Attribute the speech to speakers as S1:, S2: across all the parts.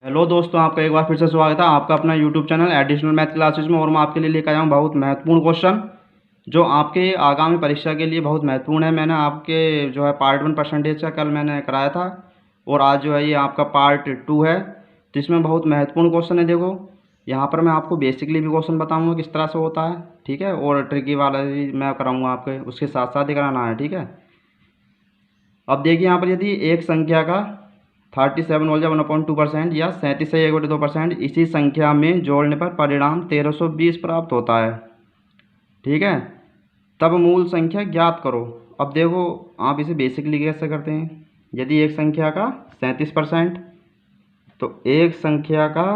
S1: Hello दोस्तों, आपका एक बार फिर से स्वागत है आपका अपना YouTube channel additional math classes में। और मैं आपके लिए लेकर आया हूँ बहुत महत्वपूर्ण क्वेश्चन जो आपके आगामी परीक्षा के लिए बहुत महत्वपूर्ण है। मैंने आपके जो है पार्ट 1 परसेंटेज का कल मैंने कराया था और आज जो है ये आपका पार्ट 2 है। तो इसमें बहुत महत्वपूर्ण क्वेश्चन है। देखो यहाँ पर मैं आपको बेसिकली भी क्वेश्चन बताऊँगा किस तरह से होता है, ठीक है, और ट्रिकी वाला भी मैं कराऊँगा आपके, उसके साथ साथ ही कराना है, ठीक है। अब देखिए यहाँ पर यदि एक संख्या का 37 बोल जाए 1/2% या 37 इसी संख्या में जोड़ने पर परिणाम 1320 प्राप्त होता है, ठीक है, तब मूल संख्या ज्ञात करो। अब देखो आप इसे बेसिकली कैसे करते हैं। यदि एक संख्या का 37%, तो एक संख्या का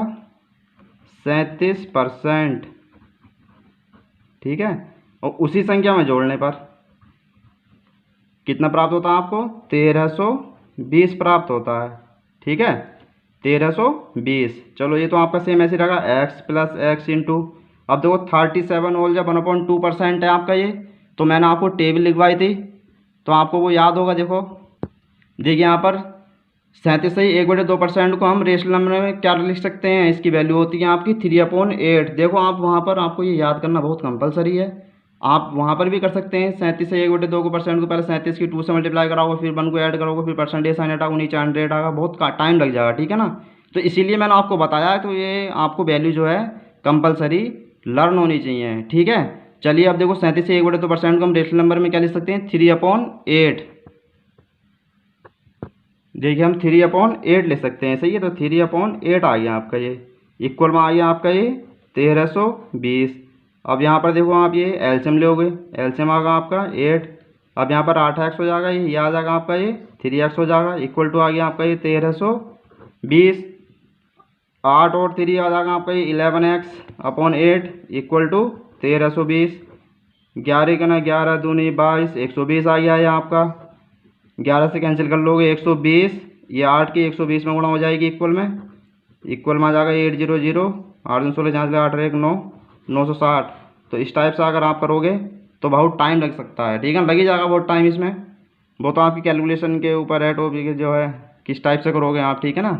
S1: 37%, ठीक है, और उसी संख्या में जोड़ने पर कितना प्राप्त होता है आपको, 1320 प्राप्त होता है, ठीक है, 1320। चलो ये तो आपका सेम ऐसे रहेगा, x प्लस एक्स इंटू, अब देखो 37 होल जब 1/2% है आपका ये, तो मैंने आपको टेबल लिखवाई थी तो आपको वो याद होगा। देखिए यहाँ पर 37 से 1/2% को हम रेशनल नंबर में क्या लिख सकते हैं, इसकी वैल्यू होती है आपकी 3/8। देखो आप वहाँ पर आपको ये याद करना बहुत कंपलसरी है। आप वहाँ पर भी कर सकते हैं 37 से 1/2% को पहले 37 की 2 से मल्टीप्लाई कराओगे, फिर 1 को ऐड करोगे, फिर परसेंटेज साइन हटाओगे, नीचे 100 आएगा, बहुत टाइम लग जाएगा, ठीक है ना। तो इसीलिए मैंने आपको बताया, तो ये आपको वैल्यू जो है कंपलसरी लर्न होनी चाहिए, ठीक है। चलिए अब देखो 37 से 1/2% को हम रेशनल नंबर में क्या लिख सकते हैं, 3/8। देखिए हम 3/8 ले सकते हैं, सही है। तो 3/8 आ गया आपका, ये इक्वल में आ गया आपका ये 1320। अब यहाँ पर देखो आप ये एलसीएम लोगे, एलसीएम आएगा आपका 8। अब यहाँ पर 8x हो जाएगा, ये आ जाएगा आपका ये 3x हो जाएगा, इक्वल टू आ गया आपका ये 1320। 8 और 3 आ जाएगा आपका ये 11x/8 इक्वल टू 1320। 11 का ना 11 दूनी 22, 120 आ गया है आपका। 11 से कैंसिल कर लोगे 120, ये 8 की 120 में गुणा हो जाएगी, इक्वल में आ जाएगा 800, 8 दूनी 16, 4 8 1 9, 960। तो इस टाइप से अगर आप करोगे तो बहुत टाइम लग सकता है, ठीक है, लग ही जाएगा बहुत टाइम इसमें। वो तो आपकी कैलकुलेशन के ऊपर है, टॉपिक जो है किस टाइप से करोगे आप, ठीक है ना।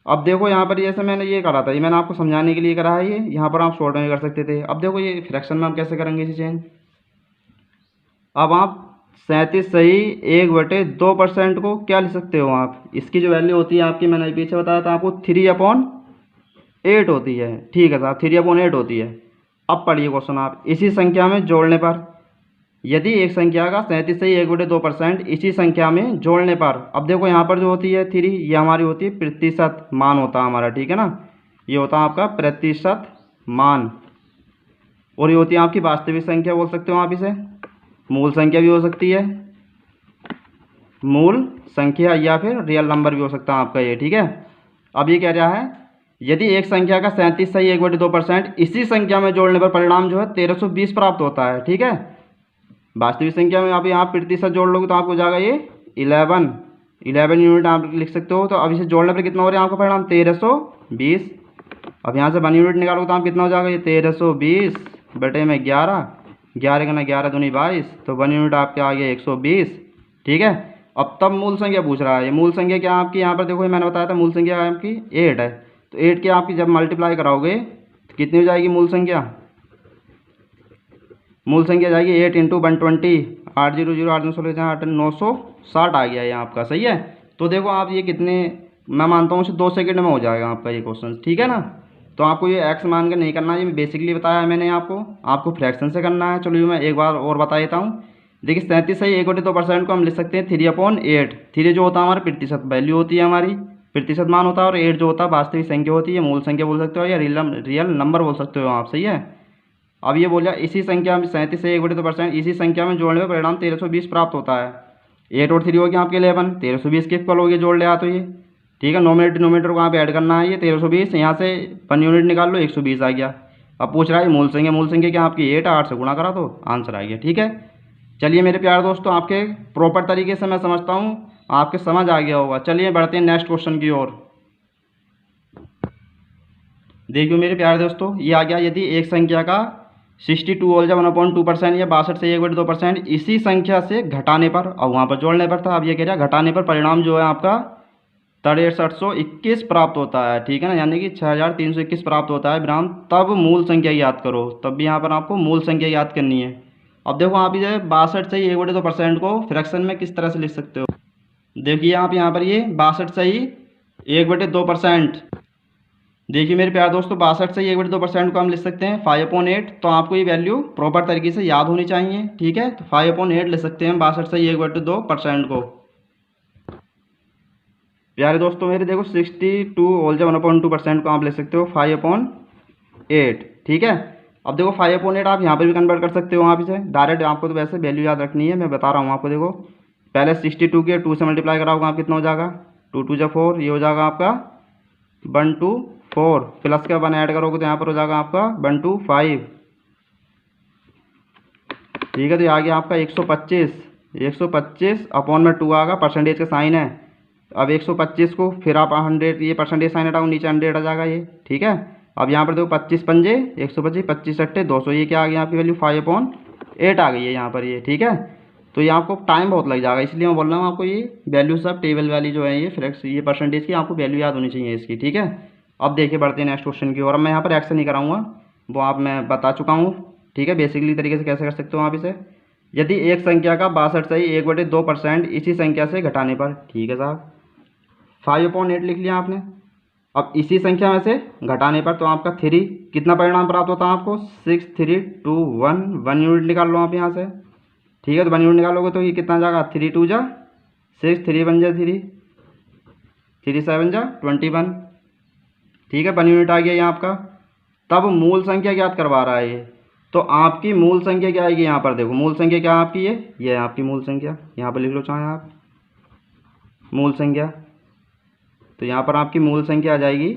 S1: अब देखो यहाँ पर जैसे मैंने ये करा था, ये मैंने आपको समझाने के लिए करा है, ये यहाँ पर आप शॉर्ट में कर सकते थे। अब देखो ये फ्रैक्शन में हम कैसे करेंगे इसे चेंज। अब आप 37 सही 1/2% को क्या लिख सकते हो आप, इसकी जो वैल्यू होती है आपकी, मैंने पीछे बताया था आपको 3/8 होती है, ठीक है साहब, 3/8 होती है। अब पढ़िए क्वेश्चन आप, इसी संख्या में जोड़ने पर, यदि एक संख्या का 37 सही 1/2% इसी संख्या में जोड़ने पर, अब देखो यहाँ पर जो होती है 3, ये हमारी होती है प्रतिशत मान होता है हमारा, ठीक है ना, ये होता है आपका प्रतिशत मान। और ये होती है आपकी वास्तविक संख्या, बोल सकते हो आप इसे, मूल संख्या भी हो सकती है, मूल संख्या, या फिर रियल नंबर भी हो सकता है आपका ये, ठीक है। अब ये कह रहा है यदि एक संख्या का 37 सही 1/2% इसी संख्या में जोड़ने पर परिणाम जो है 1320 प्राप्त होता है, ठीक है। वास्तविक संख्या में आप यहाँ प्रतिशत जोड़ लोगे तो आपको हो जाएगा ये 11 यूनिट आप लिख सकते हो। तो अब इसे जोड़ने पर कितना हो रहा है आपका परिणाम, 1320। अब यहाँ से 1 यूनिट निकालोगे तो आप कितना हो जाएगा, ये 1320 बटे में 11, 11 का ना 11 दूनी 22, तो 1 यूनिट आपके आ गया 120, ठीक है। अब तब मूल संख्या पूछ रहा है, ये मूल संख्या क्या आपकी, यहाँ पर देखो ये मैंने बताया था मूल संख्या आपकी 8 है। तो 8 की आपकी जब मल्टीप्लाई कराओगे तो कितनी हो जाएगी मूल संख्या, मूल संख्या जाएगी 8 इंटू 120, 800, 8 16, 8 960 आ गया ये आपका, सही है। तो देखो आप ये कितने, मैं मानता हूँ 2 सेकंड में हो जाएगा आपका ये क्वेश्चन, ठीक है ना। तो आपको ये एक्स मान कर नहीं करना है, ये बेसिकली बताया है मैंने आपको फ्रैक्शन से करना है। चलो ये मैं एक बार और बता देता हूँ। देखिए 37 सही 1/2% को हम लिख सकते हैं 3/8। 3 जो होता है हमारा प्रतिशत वैल्यू होती है हमारी, प्रतिशत मान होता है, और 8 जो होता है वास्तविक संख्या होती है, मूल संख्या बोल सकते हो या रियल नंबर बोल सकते हो आप, सही है। अब ये बोला इसी संख्या में 37 से 1/2% इसी संख्या में जोड़ने पर परिणाम 1320 प्राप्त होता है। 8 और 3 हो गया आपके 11, 1320 के इक्वल हो गया, जोड़ लिया तो ये, ठीक है। नोमिनेटर डिनोमिनेटर को आप ऐड करना है, ये 1320 यहाँ से 1 यूनिट निकाल लो 120 आ गया। अब पूछ रहा है मूल संख्या क्या आपकी 8 से गुणा करा तो आंसर आ गया, ठीक है। चलिए मेरे प्यारे दोस्तों, आपके प्रॉपर तरीके से मैं समझता हूँ, आपके समझ आ गया होगा। चलिए बढ़ते हैं नेक्स्ट क्वेश्चन की ओर। देखियो मेरे प्यारे दोस्तों, ये आ गया, यदि एक संख्या का 62 होल जब 1/2% या 62 से 1/2% इसी संख्या से घटाने पर, और वहाँ पर जोड़ने पर था, अब ये कह रहा है घटाने पर परिणाम जो है आपका 6321 प्राप्त होता है, ठीक है ना, यानी कि 6321 प्राप्त होता है विराम, तब मूल संख्या याद करो। तब भी यहाँ पर आपको मूल संख्या याद करनी है। अब देखो आप ये 62 से 1/2% को फ्रैक्शन में किस तरह से लिख सकते हो। देखिए आप यहाँ पर ये 62 से ही 1/2%, देखिए मेरे प्यारे दोस्तों 62 से 1/2% को हम लिख सकते हैं 5/8। तो आपको ये वैल्यू प्रॉपर तरीके से याद होनी चाहिए, ठीक है। तो 5/8 लिख सकते हैं 62 से 1/2% को। प्यारे दोस्तों मेरे देखो 62 होल जब 1/2% को आप ले सकते हो 5/8, ठीक है। अब देखो 5/8 आप यहाँ पर भी कन्वर्ट कर सकते हो, वहाँ पे से डायरेक्ट आपको तो वैसे वैल्यू याद रखनी है, मैं बता रहा हूँ आपको। देखो पहले 62 के 2 से मल्टीप्लाई कराओगे आप कितना हो जाएगा, 2 2 जा 4, ये हो जाएगा आपका 1 2 4, प्लस का 1 ऐड करोगे तो यहाँ पर हो जाएगा आपका 1 2 5, ठीक है। तो ये आ गया आपका 125 अपॉन में 2 आएगा, परसेंटेज का साइन है। अब 125 को फिर आप 100, ये परसेंटेज साइन हटाओ, नीचे 100 आ जाएगा ये, ठीक है। अब यहाँ पर देखो 25 पंजे 125, 25 अट्ठे 200, ये क्या आ गया आपकी वैल्यू 5/8 आ गई है यहाँ पर ये, ठीक है। तो ये आपको टाइम बहुत लग जाएगा, इसलिए मैं बोल रहा हूँ आपको ये वैल्यू सब टेबल वाली जो है ये फ्रैक्शन, ये परसेंटेज की आपको वैल्यू याद होनी चाहिए इसकी, ठीक है। अब देखिए बढ़ते हैं नेक्स्ट क्वेश्चन की ओर। मैं यहाँ पर एक्शन नहीं कराऊंगा, वो आप मैं बता चुका हूँ, ठीक है। बेसिकली तरीके से कैसे कर सकते हो आप इसे। यदि एक संख्या का 62 से 1/2% इसी संख्या से घटाने पर, ठीक है साहब, 5/8 लिख लिया आपने। अब इसी संख्या में से घटाने पर तो आपका 3 कितना परिणाम प्राप्त होता है आपको, 6 3 2 1, 1 यूनिट निकाल लो आप यहाँ से, ठीक है। तो 1 यूनिट निकालोगे तो ये कितना जाएगा, 3 2 जा 6, 3 1 जा 3, 3 7 जा 21, ठीक है। 1 यूनिट आ गया ये आपका। तब मूल संख्या ज्ञात करवा रहा है ये, तो आपकी मूल संख्या क्या आएगी यहाँ पर। देखो मूल संख्या क्या है आपकी, ये है आपकी मूल संख्या, यहाँ पर लिख लो चाहे आप मूल संख्या। तो यहाँ पर आपकी मूल संख्या आ जाएगी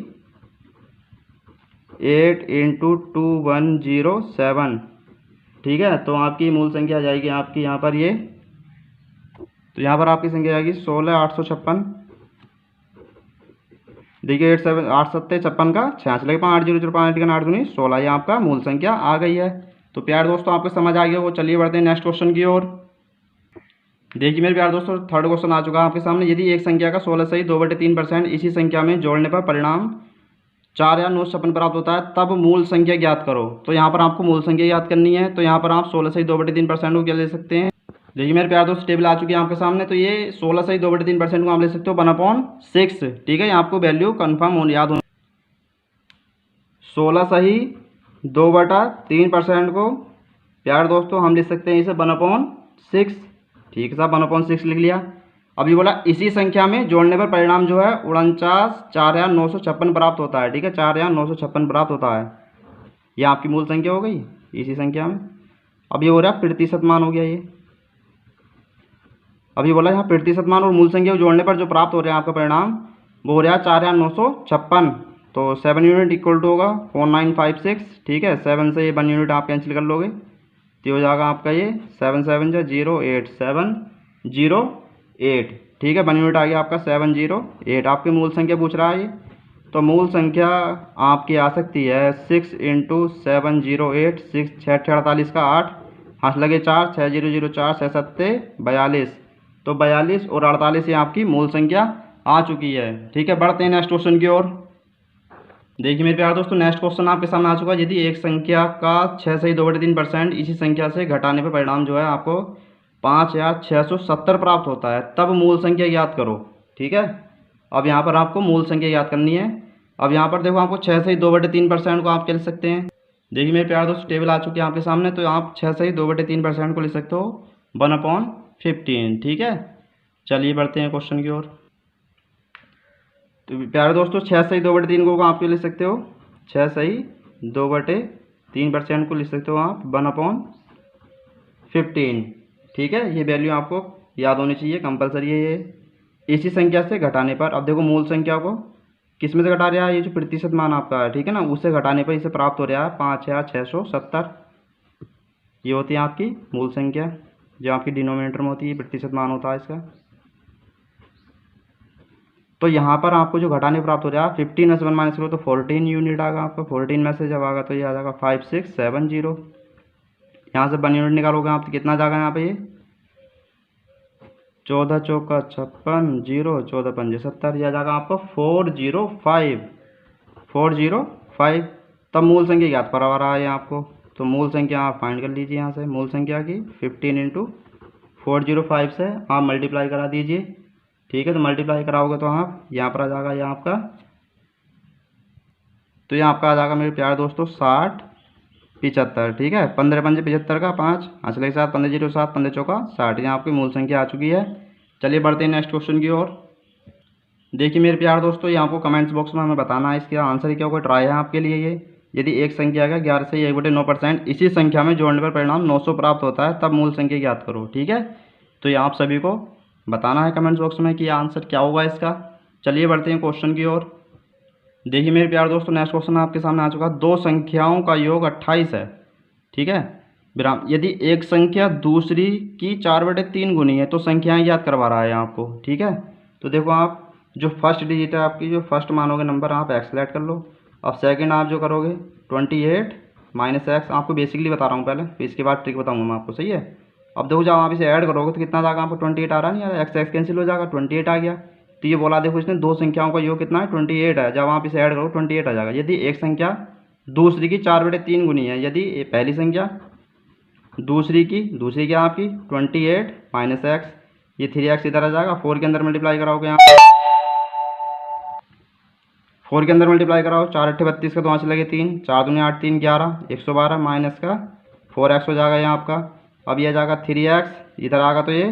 S1: 8 × 2107, ठीक है। तो आपकी मूल संख्या आ जाएगी आपकी यहाँ पर ये, तो यहाँ पर आपकी संख्या आएगी 16856। देखिए 8 7 8 7 56 का 86 लगे 5 0 0 5 8 दूनी 16, ये आपका मूल संख्या आ गई है। तो प्यारे दोस्तों आपको समझ आ गया वो। चलिए बढ़ते हैं नेक्स्ट क्वेश्चन की ओर। देखिए मेरे प्यारे दोस्तों थर्ड क्वेश्चन आ चुका है आपके सामने। यदि एक संख्या का 16 से 2/3% इसी संख्या में जोड़ने पर परिणाम 4 या 956 प्राप्त होता है, तब मूल संख्या ज्ञात करो। तो यहाँ पर आपको मूल संख्या याद करनी है। तो यहाँ पर आप 16 से 2/3% को क्या ले सकते हैं। देखिए मेरे प्यारे दोस्त टेबल आ चुकी है आपके सामने। तो ये 16 से 2/3% को आप ले सकते हो 1/6, ठीक है। आपको वैल्यू कन्फर्म हो याद हो। 16 सही 2/3% को प्यारे दोस्तों हम लिख सकते हैं इसे 1/6, ठीक है साहब 1/6 लिख लिया। अभी बोला इसी संख्या में जोड़ने पर परिणाम जो है 49,956 प्राप्त होता है, ठीक है। 4956 प्राप्त होता है, ये आपकी मूल संख्या हो गई इसी संख्या में। अब ये हो रहा है प्रतिशत मान हो गया ये। अभी बोला यहाँ प्रतिशत मान और मूल संख्या को जोड़ने पर जो प्राप्त हो रहा है आपका परिणाम वो हो रहा है 4956। तो 7 यूनिट इक्वल टू होगा 4956, ठीक है। 7 से ये 1 यूनिट आप कैंसिल कर लोगे तो हो जाएगा आपका ये 7 7 जा 08 708, ठीक है। 1 यूनिट आ गया आपका 708। आपकी मूल संख्या पूछ रहा है ये, तो मूल संख्या आपकी आ सकती है 6 × 708, 6 6 48 का 8, हाथ लगे 4, 6 0 0 4 6 7 42, तो 42 और 48 ये आपकी मूल संख्या आ चुकी है, ठीक है। बढ़ते हैं नेक्स्ट क्वेश्चन की ओर। देखिए मेरे प्यारे दोस्तों नेक्स्ट क्वेश्चन आपके सामने आ चुका है। यदि एक संख्या का 6 से 2/3% इसी संख्या से घटाने पर परिणाम जो है आपको 5670 प्राप्त होता है, तब मूल संख्या ज्ञात करो, ठीक है। अब यहाँ पर आपको मूल संख्या याद करनी है। अब यहाँ पर देखो आपको 6 से 2/3% को आप क्या लिख सकते हैं। देखिए मेरे प्यारे दोस्तों टेबल आ चुकी है आपके सामने। तो आप 6 से 2/3% को लिख सकते हो 1/15, ठीक है। चलिए बढ़ते हैं क्वेश्चन की ओर। तो प्यारे दोस्तों 6 से 2/3 को आप क्यों लिख सकते हो, 6 से 2/3% को लिख सकते हो आप 1/15, ठीक है। ये वैल्यू आपको याद होनी चाहिए, कंपलसरी है ये इसी संख्या से घटाने पर। अब देखो मूल संख्या को किस में से घटा रहा है, ये जो प्रतिशत मान आपका है, ठीक है ना, उससे घटाने पर इसे प्राप्त हो रहा है 5670। ये होती है आपकी मूल संख्या जो आपकी डिनोमिनेटर में होती है, प्रतिशत मान होता है इसका। तो यहाँ पर आपको जो घटाने प्राप्त हो रहा है 15 में से 1 माइनस करो तो 14 यूनिट आएगा आपका। 14 में से जब आएगा तो ये आ जाएगा 5670। यहाँ से 1 यूनिट निकालोगे आप तो कितना जाएगा यहाँ पे ये 14 चौका 56, 0 14 पंजे 70, यह जाएगा आपका 405, 405। तब मूल संख्या ज्ञात बराबर आए आपको, तो मूल संख्या आप फाइंड कर लीजिए यहाँ से। मूल संख्या की 15 इंटू 405 से आप मल्टीप्लाई करा दीजिए। ठीक है, तो मल्टीप्लाई कराओगे तो आप यहाँ पर आ जाएगा ये आपका, तो ये आपका आ जाएगा मेरे प्यारे दोस्तों 60 75। ठीक है, 15 पंजे 75 का 5 असले के साथ 15 जीरो 7 15 चौका 60, यहाँ आपकी मूल संख्या आ चुकी है। चलिए बढ़ते हैं नेक्स्ट क्वेश्चन की ओर। देखिए मेरे प्यारे दोस्तों, ये आपको कमेंट्स बॉक्स में हमें बताना है इसका आंसर क्या होगा। ट्राई है आपके लिए ये। यदि एक संख्या का 11 से 1/9% इसी संख्या में जोड़ने पर परिणाम 900 प्राप्त होता है, तब मूल संख्या ज्ञात करो। ठीक है, तो ये आप सभी को बताना है कमेंट्स बॉक्स में कि आंसर क्या होगा इसका। चलिए बढ़ते हैं क्वेश्चन की ओर। देखिए मेरे प्यारे दोस्तों, नेक्स्ट क्वेश्चन आपके सामने आ चुका है। दो संख्याओं का योग 28 है। ठीक है, विराम। यदि एक संख्या दूसरी की 4/3 गुनी है तो संख्याएं याद करवा रहा है आपको। ठीक है, तो देखो आप जो फर्स्ट डिजिट है आपकी, जो फर्स्ट मानोगे नंबर आप एक्स सेलेक्ट कर लो। अब सेकंड आप जो करोगे 28 माइनस एक्स, आपको बेसिकली बता रहा हूँ पहले, फिर इसके बाद ट्रिक बताऊँगा मैं आपको। सही है, अब देखो जब आप इसे ऐड करोगे तो कितना जाएगा आपको 28 आ रहा नहीं यार, एक्स एक्स कैंसिल हो जाएगा, 28 आ गया। तो ये बोला देखो इसने दो संख्याओं का योग कितना है 28 है। जब आप इसे ऐड करो 28 आ जाएगा। यदि एक संख्या दूसरी की 4/3 गुनी है, यदि पहली संख्या दूसरी की आपकी 28 माइनस एक्स, ये 3x इधर आ जाएगा, 4 के अंदर मल्टीप्लाई कराओगे यहाँ, 4 के अंदर मल्टीप्लाई कराओ, 4 अट्ठे 32 का 2 लगे 3, 4 दूनी 8 3 11 112 माइनस का 4x हो जाएगा यहाँ आपका। अब ये जाएगा 3x, इधर आएगा तो ये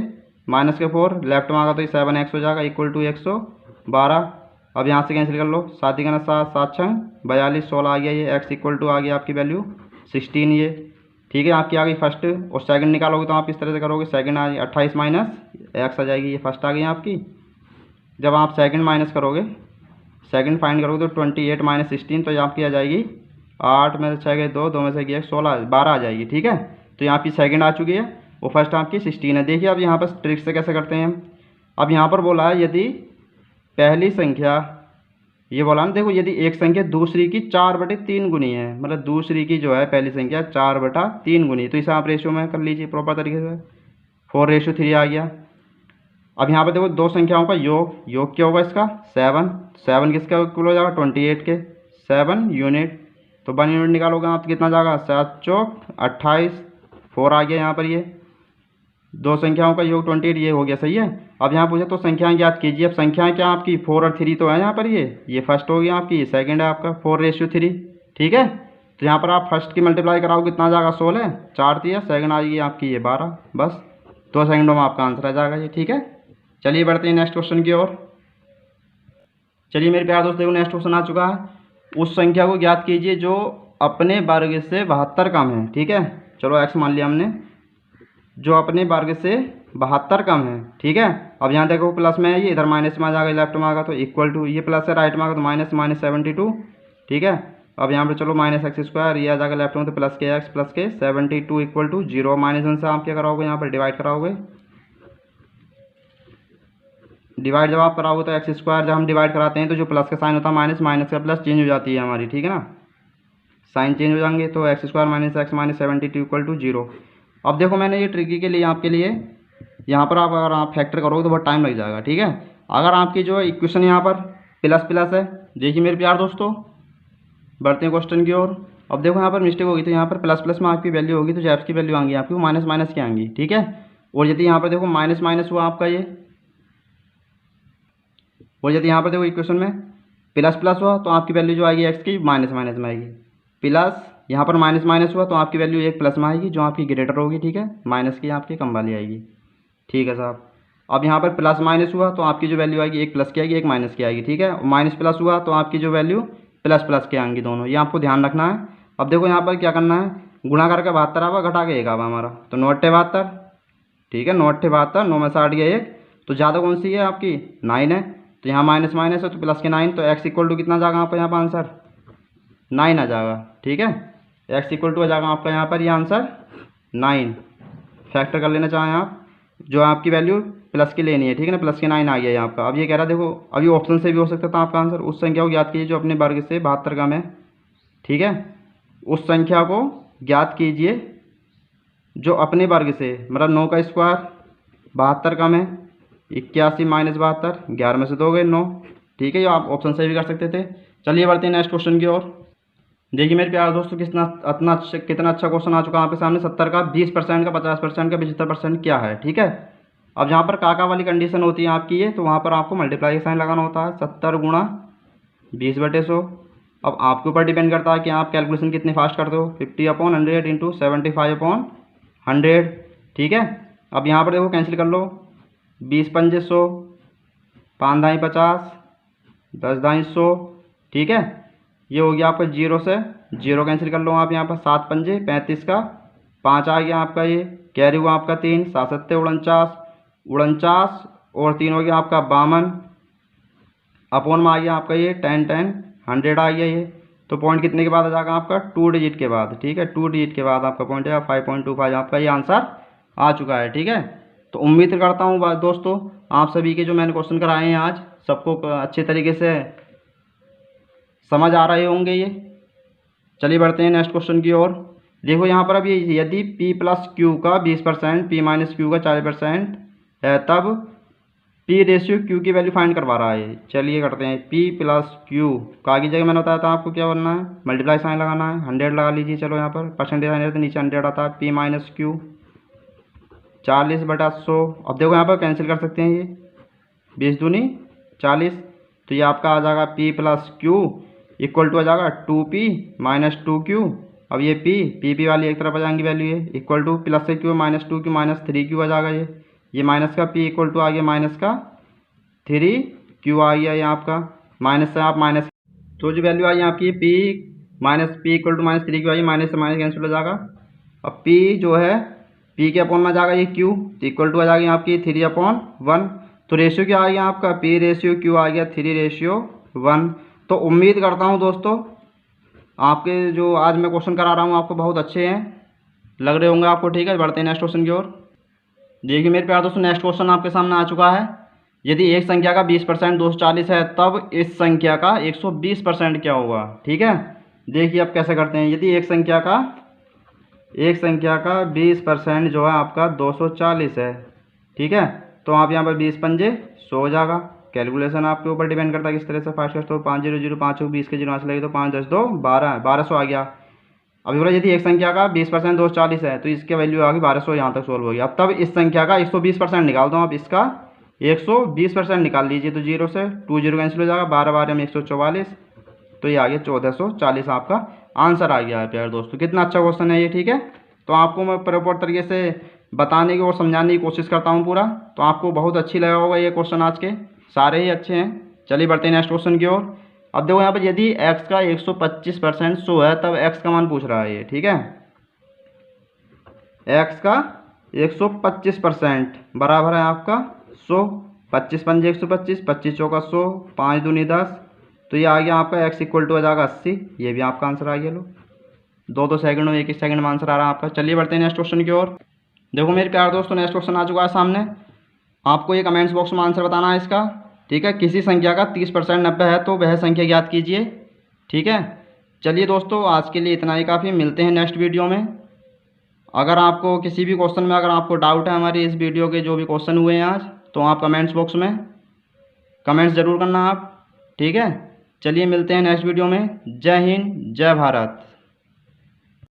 S1: माइनस के 4, लेफ्ट में आएगा तो ये 7x हो जाएगा इक्वल टू 112। अब यहाँ से कैंसिल कर लो, 7 का 7 7 6 42 16 आ गया, ये x इक्वल टू आ गया आपकी वैल्यू 16 ये। ठीक है, आपकी आ गई फर्स्ट, और सेकंड निकालोगे तो आप इस तरह से करोगे, सेकंड आ गई 28 माइनस एक्स आ जाएगी, ये फर्स्ट आ गई आपकी। जब आप सेकंड माइनस करोगे, सेकंड फाइंड करोगे तो 28 माइनस 16, तो ये आपकी आ जाएगी 8 में से 6 गए 2, 2 में से 1 16 12 आ जाएगी। ठीक है, तो यहाँ की सेकंड आ चुकी है, वो फर्स्ट आपकी 16 है। देखिए अब यहाँ पर ट्रिक से कैसे करते हैं हम। अब यहाँ पर बोला है यदि पहली संख्या, ये बोला ना देखो, यदि एक संख्या दूसरी की 4/3 गुनी है, मतलब दूसरी की जो है पहली संख्या 4/3 गुनी, तो इसे आप रेशियो में कर लीजिए प्रॉपर तरीके से, 4:3 आ गया। अब यहाँ पर देखो दो संख्याओं का योग क्या होगा इसका 7, 7 किसका इक्वल हो जाएगा 28 के 7 यूनिट, तो 1 यूनिट निकालोगे आप तो कितना जाएगा 7 चौक 28, 4 आ गया यहाँ पर। ये दो संख्याओं का योग 28 ये हो गया। सही है, अब यहाँ पूछे तो संख्याएं याद कीजिए। अब संख्याएं क्या आपकी 4 और 3 तो है यहाँ पर, ये फर्स्ट हो गया आपकी, ये सेकंड है आपका 4:3। ठीक है, तो यहाँ पर आप फर्स्ट की मल्टीप्लाई कराओ कितना जाएगा 16, 4 दिया, सेकंड आएगी आपकी ये 12, बस 2 सेकंडों में आपका आंसर आ जाएगा ये। ठीक है, चलिए बढ़ते हैं नेक्स्ट क्वेश्चन की ओर। चलिए मेरे प्यारे दोस्तों, देखो नेक्स्ट क्वेश्चन आ चुका है। उस संख्या को ज्ञात कीजिए जो अपने वर्ग से 72 कम है। ठीक है, चलो एक्स मान लिया हमने, जो अपने वर्ग से 72 कम है। ठीक है, अब यहाँ देखो प्लस में है ये, इधर माइनस में आ जाएगा, लेफ्ट में आएगा तो इक्वल टू, ये प्लस है, राइट में आएगा तो माइनस 72। ठीक है, अब यहाँ पे चलो माइनस एक्स स्क्वायर, ये आ जाएगा लेफ्ट में तो प्लस के एक्स प्लस के 72 इक्वल टू 0, -1 से आप क्या कराओगे यहाँ पर डिवाइड कराओगे। डिवाइड जब आप कराओगे तो एक्स स्क्वायर, जब हम डिवाइड कराते हैं तो जो प्लस का साइन होता है माइनस, माइनस का प्लस चेंज हो जाती है हमारी। ठीक है ना, साइन चेंज हो जाएंगे, तो X square minus X minus 72 equal to 0। अब देखो मैंने ये ट्रिकी के लिए आपके लिए यहाँ पर आप अगर आप फैक्टर करोगे तो बहुत टाइम लग जाएगा। ठीक है, अगर आपकी जो इक्वेशन यहाँ पर प्लस प्लस है, देखिए मेरे प्यार दोस्तों बढ़ते हैं क्वेश्चन की ओर। अब देखो यहाँ पर मिस्टेक होगी, तो यहाँ पर प्लस प्लस में आपकी वैल्यू होगी तो जो एक्स की वैल्यू आएंगी आपकी वो माइनस माइनस की आएंगी। ठीक है, और यदि यहाँ पर देखो माइनस माइनस हुआ आपका ये, और यदि यहाँ पर देखो इक्वेशन में प्लस प्लस हुआ तो आपकी वैल्यू जो आएगी एक्स की माइनस माइनस में आएगी। प्लस यहाँ पर माइनस माइनस हुआ तो आपकी वैल्यू एक प्लस में आएगी जो आपकी ग्रेटर होगी। ठीक है, माइनस की आपकी कम वाली आएगी। ठीक है साहब, अब यहाँ पर प्लस माइनस हुआ तो आपकी जो वैल्यू आएगी एक प्लस की आएगी एक माइनस की आएगी। ठीक है, माइनस प्लस हुआ तो आपकी जो वैल्यू प्लस प्लस के आएंगी दोनों, ये आपको ध्यान रखना है। अब देखो यहाँ पर क्या करना है, गुणा करके 72 आवा, घटा के 1 आवा हमारा, तो 9 अट्ठे 72। ठीक है, 9 अट्ठे 72, 9 में से 8 गया 1, तो ज़्यादा कौन सी है आपकी 9 है, तो यहाँ माइनस माइनस है तो प्लस के 9, तो एक्स इक्वल टू कितना जाएगा आपका यहाँ पर आंसर 9 आ जाएगा। ठीक है, एक्स इक्वल टू आ जाएगा आपका यहाँ पर ये आंसर 9। फैक्टर कर लेना चाहें आप, जो आपकी वैल्यू प्लस की लेनी है। ठीक है ना, प्लस के 9 आ गया यहाँ आपका। अब ये कह रहा है देखो, अभी ऑप्शन से भी हो सकता था आपका आंसर। उस संख्या को ज्ञात कीजिए जो अपने वर्ग से 72 कम है। ठीक है, उस संख्या को ज्ञात कीजिए जो अपने वर्ग से, मतलब 9 का स्क्वायर 72 कम है। 81 माइनस 72, 11 में से 2 गए 9। ठीक है, ये आप ऑप्शन से भी कर सकते थे। चलिए बढ़ते हैं नेक्स्ट क्वेश्चन की ओर। देखिए मेरे प्यारे दोस्तों, कितना अच्छा क्वेश्चन आ चुका है आपके सामने। 70 का 20% का 50% का 75% क्या है। ठीक है, अब जहाँ पर काका वाली कंडीशन होती है आपकी ये, तो वहाँ पर आपको मल्टीप्लाई का साइन लगाना होता है। 70 गुणा 20/100। अब आपके ऊपर डिपेंड करता है कि आप कैलकुलेशन कितनी फास्ट करते हो। 50/100 इंटू 75/100। ठीक है, अब यहाँ पर देखो कैंसिल कर लो। 20 पंजे 100, 5 दाई 50, 10 दाई 100। ठीक है, ये हो गया आपका 0 से 0 कैंसिल कर लो आप यहाँ पर। 7 पंजे 35 का 5 आ गया आपका, ये कैरी हुआ आपका 3, 7 सत्ते 49, 49 और 3 हो गया आपका 52। अपॉन में आ गया आपका ये 10 10 100 आ गया ये। तो पॉइंट कितने के बाद आ जाएगा आपका, 2 डिजिट के बाद। ठीक है, 2 डिजिट के बाद आपका पॉइंट है 5.25 आपका ये आंसर आ चुका है। ठीक है, तो उम्मीद करता हूँ दोस्तों आप सभी के जो मैंने क्वेश्चन कराए हैं आज सबको अच्छे तरीके से समझ आ रहे होंगे ये। चलिए बढ़ते हैं नेक्स्ट क्वेश्चन की ओर। देखो यहाँ पर अब ये यदि P प्लस क्यू का 20%, P माइनस क्यू का 40% है, तब P रेशियो Q की वैल्यू फाइंड करवा रहा है। चलिए करते हैं। P प्लस क्यू का की जगह मैंने बताया था आपको क्या करना है, मल्टीप्लाई साइन लगाना है। 100 लगा लीजिए। चलो यहाँ पर परसेंटेज साइन तो नीचे 100 आता है। P minus Q 40/100। अब देखो यहाँ पर कैंसिल कर सकते हैं ये, 20 दूनी 40। तो ये आपका आ जाएगा P plus Q equal to आ जाएगा 2P माइनस 2Q। अब ये P वाली एक तरफ आ जाएंगी वैल्यू, ये इक्वल टू प्लस से Q minus 2Q minus 3Q आ जाएगा ये माइनस का P इक्वल टू आ गया माइनस का 3Q आ गया ये आपका। माइनस से आप माइनस, तो जो वैल्यू आई आपकी P minus P equal to minus 3Q आई, माइनस से माइनस कैंसिल हो जाएगा। अब P जो है P के अपॉन में जाएगा ये Q, इक्वल टू आ जाएगी आपकी 3/1। तो रेशियो क्या आ गया आपका, P रेशियो Q आ गया 3/1। तो उम्मीद करता हूँ दोस्तों आपके जो आज मैं क्वेश्चन करा रहा हूँ आपको बहुत अच्छे हैं लग रहे होंगे आपको। ठीक है, बढ़ते हैं नेक्स्ट क्वेश्चन की ओर। देखिए मेरे प्यारे दोस्तों, नेक्स्ट क्वेश्चन आपके सामने आ चुका है। यदि एक संख्या का 20% 240 है, तब इस संख्या का 120% क्या होगा। ठीक है, देखिए आप कैसे करते हैं। यदि एक संख्या का 20% जो है आपका 240 है। ठीक है, तो आप यहाँ पर 20 पंजे 100 हो जाएगा। कैलकुलेशन आपके ऊपर डिपेंड करता है किस तरह से फास्ट करते हो। 5 0 0 5 20 के 0 से लगे तो 5 10 2 12 1200 आ गया। अभी बोला यदि एक संख्या का 20% 240 है, तो इसकी वैल्यू आ गई 1200, यहाँ तक सोल्व हो गया। अब तब इस संख्या का 120% निकाल दो आप, इसका 120% निकाल लीजिए। तो 0 से 2 0 कैंसिल हो जाएगा, 12 12 में 144, तो ये आ गया 1440 आपका आंसर आ गया है प्यारे दोस्तों। कितना अच्छा क्वेश्चन है ये। ठीक है, तो आपको मैं प्रॉपर तरीके से बताने की और समझाने की कोशिश करता हूँ पूरा, तो आपको बहुत अच्छी लगा होगा ये क्वेश्चन। आज के सारे ही अच्छे हैं। चलिए बढ़ते हैं नेक्स्ट क्वेश्चन की ओर। अब देखो यहाँ पर यदि x का 125% 100 है, तब x का मान पूछ रहा है ये। ठीक है, x का 125% बराबर है आपका 100। 25 पंजे 125, 25 चौका 100, 5 दूनी 10। तो ये आ गया आपका x इक्वल टू आ जाएगा 80। ये भी आपका आंसर आ गया। लो 2 सेकंड में 1 सेकंड में आंसर आ रहा है आपका। चलिए बढ़ते हैं नेक्स्ट क्वेश्चन की ओर। देखो मेरे प्यारे दोस्तों, नेक्स्ट क्वेश्चन आ चुका है सामने। आपको ये कमेंट्स बॉक्स में आंसर बताना है इसका। ठीक है, किसी संख्या का 30% 90 है, तो वह संख्या ज्ञात कीजिए। ठीक है, चलिए दोस्तों आज के लिए इतना ही काफ़ी। मिलते हैं नेक्स्ट वीडियो में। अगर आपको किसी भी क्वेश्चन में अगर आपको डाउट है हमारी इस वीडियो के जो भी क्वेश्चन हुए हैं आज, तो आप कमेंट्स बॉक्स में कमेंट्स ज़रूर करना आप। ठीक है, चलिए मिलते हैं नेक्स्ट वीडियो में। जय हिंद, जय भारत।